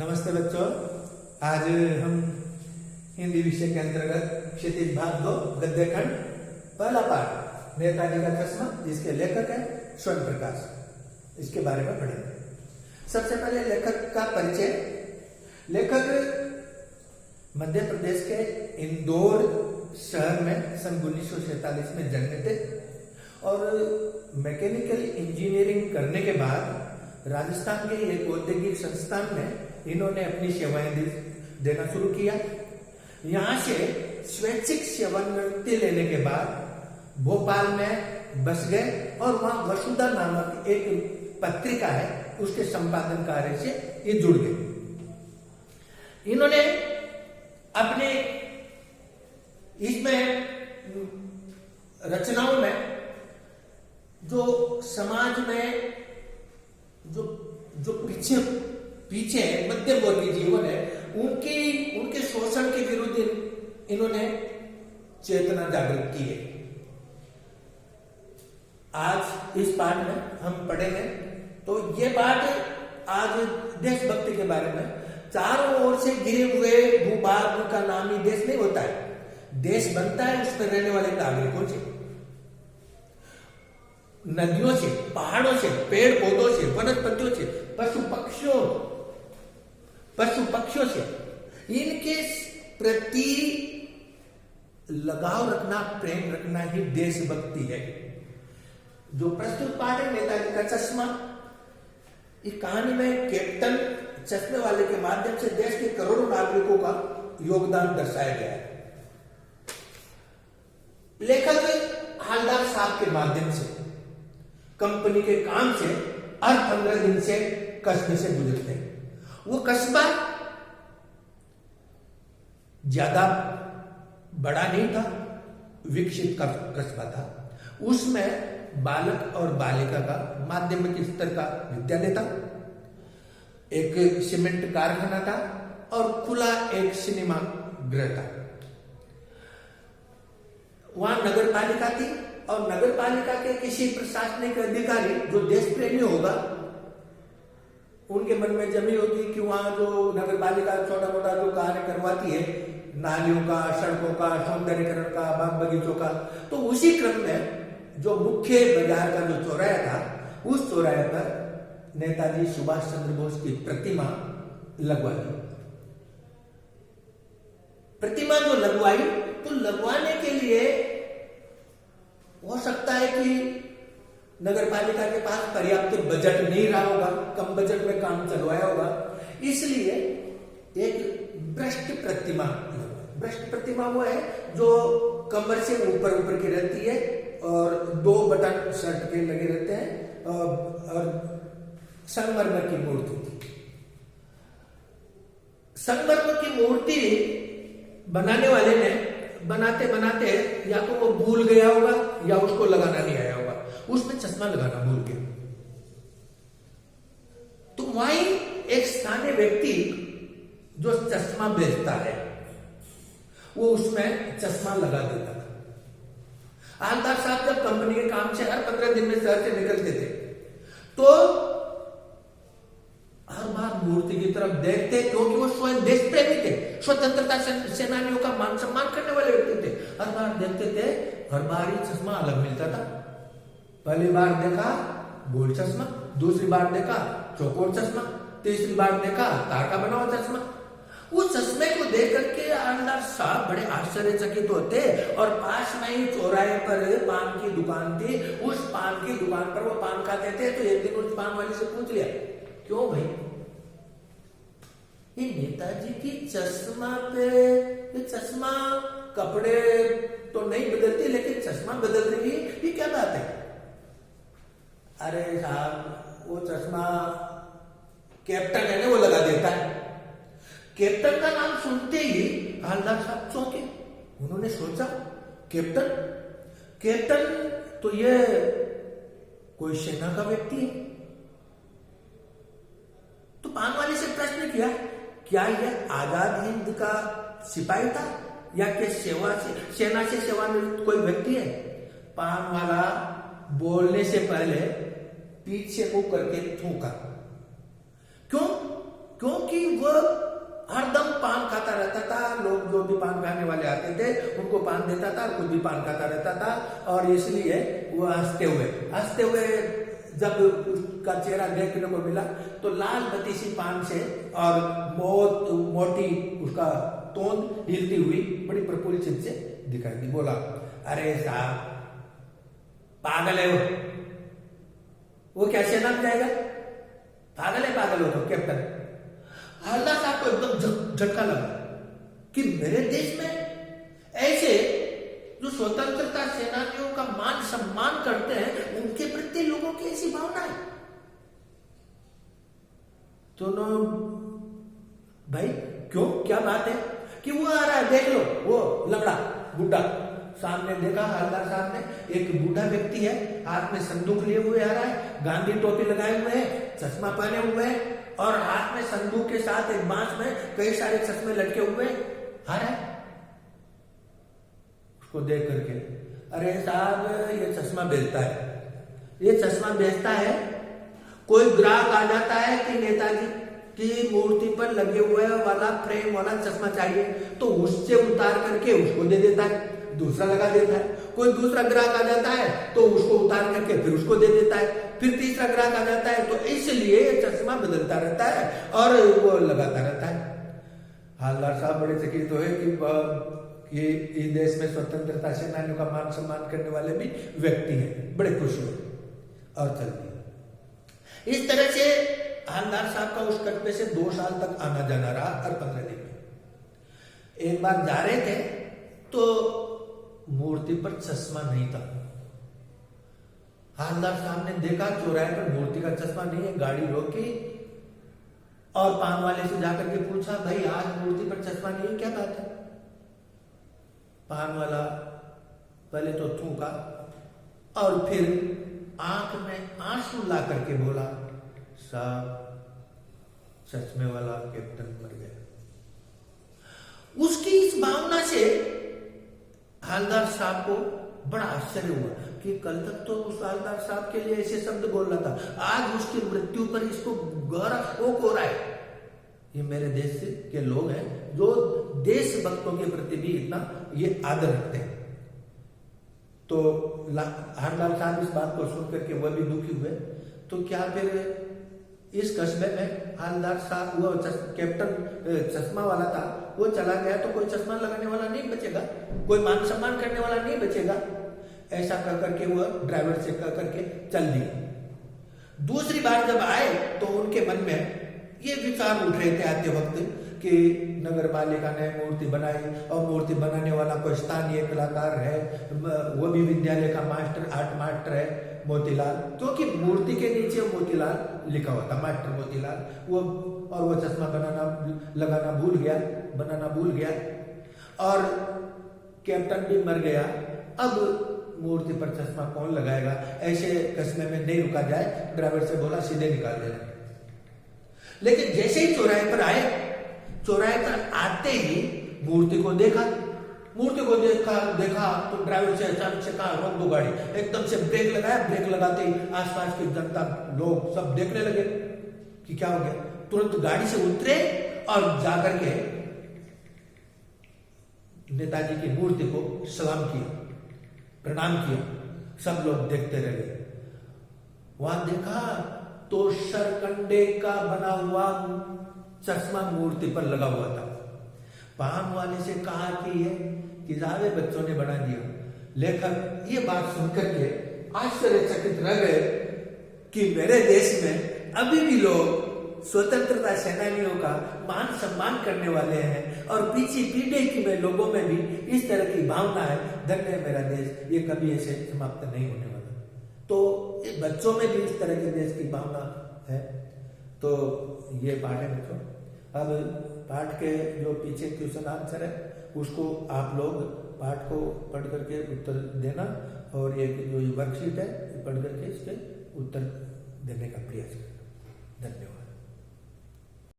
नमस्ते बच्चों। आज हम हिंदी विषय के अंतर्गत क्षितिज भाग 2 गद्य खंड पहला पाठ नेताजी का चश्मा, जिसके लेखक है स्वर्ण प्रकाश, इसके बारे में पढ़ेंगे। सबसे पहले लेखक का परिचय। लेखक मध्य प्रदेश के इंदौर शहर में सन 1947 में जन्मे थे और मैकेनिकल इंजीनियरिंग करने के बाद राजस्थान के एक औद्योगिक संस्थान में इन्होंने अपनी सेवाएं देना शुरू किया। यहाँ से स्वैच्छिक सेवानिवृत्ति लेने के बाद भोपाल में बस गए और वहां वसुधा नामक एक पत्रिका है, उसके संपादन कार्य से ये जुड़ गए। इन्होंने अपने इसमें रचनाओं में जो समाज में जो पीछे मध्यम वर्गीय जीवन है, उनके शोषण के विरुद्ध इन्होंने चेतना जागृत की है। आज इस पाठ में हम पढ़ेंगे तो ये बात आज देशभक्ति के बारे में। चारों ओर से घिरे हुए भूभाग का नाम ही देश नहीं होता है। देश बनता है उसमें रहने वाले नागरिकों से, नदियों से, पहाड़ों से, पेड़ पौधों से, वनस्पतियों से, पशु पक्षियों से, इनके प्रति लगाव रखना, प्रेम रखना ही देशभक्ति है। जो प्रस्तुत पाठ है नेताजी का चश्मा, इस कहानी में कैप्टन चश्मे वाले के माध्यम से देश के करोड़ों नागरिकों का योगदान दर्शाया गया है। लेखक हालदार साहब के माध्यम से कंपनी के काम से हर 15 दिन से कस्बे से गुजरते हैं। वो कस्बा ज्यादा बड़ा नहीं था, विकसित कस्बा था। उसमें बालक और बालिका का माध्यमिक स्तर का विद्यालय था, एक सीमेंट कारखाना था और खुला एक सिनेमा गृह था। वहां नगर पालिका थी और नगर पालिका के किसी प्रशासनिक अधिकारी जो देश प्रेमी होगा, उनके मन में जमी होगी कि वहां जो नगर पालिका छोटा मोटा जो कार्य करवाती है, नालियों का, सड़कों का, सौंदर्यीकरण का, बाग बगीचों का, तो उसी क्रम में जो मुख्य बाजार का जो चौराहा था, उस चौराहे पर नेताजी सुभाष चंद्र बोस की प्रतिमा लगवाई। प्रतिमा जो लगवाई, तो लगवाने के लिए हो सकता है कि नगर पालिका के पास पर्याप्त बजट नहीं रहा होगा, कम बजट में काम चलवाया होगा, इसलिए एक भ्रष्ट प्रतिमा। भ्रष्ट प्रतिमा वो है जो कमर से ऊपर की रहती है और 2 बटन शर्ट के लगे रहते हैं और संगमरमर की मूर्ति थी। संगमरमर की मूर्ति बनाने वाले ने बनाते या तो वो भूल गया होगा या उसको लगाना नहीं आया होगा, उसमें चश्मा लगाना भूल गया। तो वहीं एक स्थानीय व्यक्ति जो चश्मा बेचता है, वो उसमें चश्मा लगा देता था। हालदार साहब जब कंपनी के काम से हर 15 दिन में शहर से निकलते थे, तो हर बार मूर्ति की तरफ देखते, क्योंकि वो स्वयं देश प्रेमी थे, स्वतंत्रता सेनानियों का मान सम्मान करने वाले व्यक्ति थे। हर बार देखते थे, हर बार ही चश्मा अलग मिलता था। पहली बार देखा गोल चश्मा, दूसरी बार देखा चौकोर चश्मा, तीसरी बार देखा तार का बना हुआ चश्मा। उस चश्मे को देख करके हालदार साहब बड़े आश्चर्यचकित होते और पास में ही चौराहे पर पान की दुकान थी। उस पान की दुकान पर वो पान खाते थे, तो एक दिन उस पान वाली से पूछ लिया, क्यों भाई, ये नेताजी की चश्मा पे, ये चश्मा कपड़े तो नहीं बदलती लेकिन चश्मा बदल रही है, ये क्या बात है? अरे साहब, वो चश्मा कैप्टन है ना, वो लगा देता है। कैप्टन का नाम सुनते ही हालदार साहब चौंके। उन्होंने सोचा, कैप्टन तो ये कोई सेना का व्यक्ति है। तो पान वाले से प्रश्न किया, क्या यह आजाद हिंद का सिपाही था या कि सेना से सेवानिवृत्त कोई व्यक्ति है? पान वाला बोलने से पहले पीछे को करके थूका। क्यों? क्योंकि वह हरदम पान खाता रहता था। लोग जो भी पान खाने वाले आते थे उनको पान देता था, खुद भी पान खाता रहता था, और इसलिए वो हंसते हुए जब उसका चेहरा देखने को मिला तो लाल बत्ती सी पान से और मोटी उसका तोंद हिलती हुई बड़ी प्रफुल्लित से दिखाई दी। बोला, अरे साहब पागल है वो क्या सेना में जाएगा? पागल हो तो कैप्टन। हवलदार साहब को एकदम झटका लगा कि मेरे देश में ऐसे जो स्वतंत्रता सेनानियों का मान सम्मान करते हैं उनके प्रति लोगों की ऐसी भावना है। तो भाई क्यों, क्या बात है? कि वो आ रहा है, देख लो, वो लंगड़ा बुढ़ा। सामने देखा हवलदार साहब ने, एक बूढ़ा व्यक्ति है, हाथ में संदूक लिए हुए आ रहा है, गांधी टोपी लगाए हुए है, चश्मा पहने हुए है, और हाथ में संदूक के साथ एक बांस में कई सारे चश्मे लटके हुए आ रहा है। उसको देख करके, अरे साहब ये चश्मा बेचता है, ये चश्मा बेचता है। कोई ग्राहक आ जाता है कि नेताजी की मूर्ति पर लगे हुए वाला फ्रेम वाला चश्मा चाहिए, तो उससे उतार करके उसको दे देता है, दूसरा लगा देता है। कोई दूसरा ग्राहक आ जाता है तो उसको उतार करके फिर उसको दे देता है, फिर तीसरा ग्राहक आ जाता है, तो इसलिए चश्मा बदलता रहता है और वो लगाता रहता है। हवलदार साहब बड़े चकित हुए कि इस देश में स्वतंत्रता सेनानियों का मान सम्मान करने वाले भी व्यक्ति हैं। बड़े खुश हुए और चल दिए। इस तरह से हवलदार साहब का उस कस्बे से 2 साल तक आना जाना रहा, हर 15 दिन में। एक बार जा रहे थे तो मूर्ति पर चश्मा नहीं था। हवलदार साहब ने देखा चौराहे पर मूर्ति का चश्मा नहीं है, गाड़ी रोकी और पान वाले से जाकर के पूछा, भाई आज मूर्ति पर चश्मा नहीं है, क्या बात है? पान वाला पहले तो थूका और फिर आंख में आंसू ला करके बोला, साहब चश्मे वाला कैप्टन मर गया। उसकी इस भावना से हवलदार साहब को बड़ा आश्चर्य हुआ कि कल तक तो उस हवलदार साहब के लिए ऐसे शब्द बोल रहा था, आज उसकी मृत्यु पर इसको गहरा शोक हो रहा है। ये मेरे देश के लोग हैं जो देशभक्तों के प्रति भी इतना ये आदर रखते हैं। तो हवलदार साहब इस बात को सुनकर के वह भी दुखी हुए। तो क्या फिर इस कस्बे में हवलदार साहब, वो कैप्टन चश्मा वाला था, वो चला गया तो कोई चश्मा लगाने वाला नहीं बचेगा, कोई मान सम्मान करने वाला नहीं बचेगा। ऐसा कह करके वो ड्राइवर से कह करके चल दिए। दूसरी बार जब आए तो उनके मन में ये विचार उठ रहे थे आते वक्त कि नगर पालिका ने मूर्ति बनाई और मूर्ति बनाने वाला कोई स्थानीय कलाकार है, वो भी विद्यालय का मास्टर, आर्ट मास्टर है मोतीलाल, क्योंकि मूर्ति के नीचे मोतीलाल लिखा हुआ था, मास्टर मोतीलाल। वो चश्मा लगाना भूल गया और कैप्टन भी मर गया। अब मूर्ति पर चश्मा कौन लगाएगा? ऐसे कस्बे में नहीं रुका जाए, ड्राइवर से बोला सीधे निकाल देना। लेकिन जैसे ही चौराहे पर आए, चौराहे पर आते ही मूर्ति को देखा तो ड्राइवर से अचानक से कहा, रोक दो गाड़ी। एकदम से ब्रेक लगाया, ब्रेक लगाते ही आसपास की जनता लोग सब देखने लगे कि क्या हो गया। तुरंत गाड़ी से उतरे और जाकर के नेताजी की मूर्ति को सलाम किया, प्रणाम किया। सब लोग देखते रहे। वहां देखा तो सरकंडे का बना हुआ चश्मा मूर्ति पर लगा हुआ था। पान वाले से कहा कि जावे बच्चों ने बना दिया। लेखक ये बात सुनकर के आश्चर्यचकित रह गए कि मेरे देश में अभी भी लोग स्वतंत्रता सेनानियों का मान सम्मान करने वाले हैं और पीछे पीढ़ी की में लोगों में भी इस तरह की भावना है। धन्य है मेरा देश, ये कभी ऐसे समाप्त नहीं होने वाला। तो बच्चों में भी इस तरह के देश की भावना है। तो ये पाठ है बच्चों। अब पाठ के जो पीछे क्वेश्चन आंसर है उसको आप लोग पाठ को पढ़ करके उत्तर देना और ये जो वर्कशीट है पढ़ करके इसके उत्तर देने का प्रयास करना। धन्यवाद।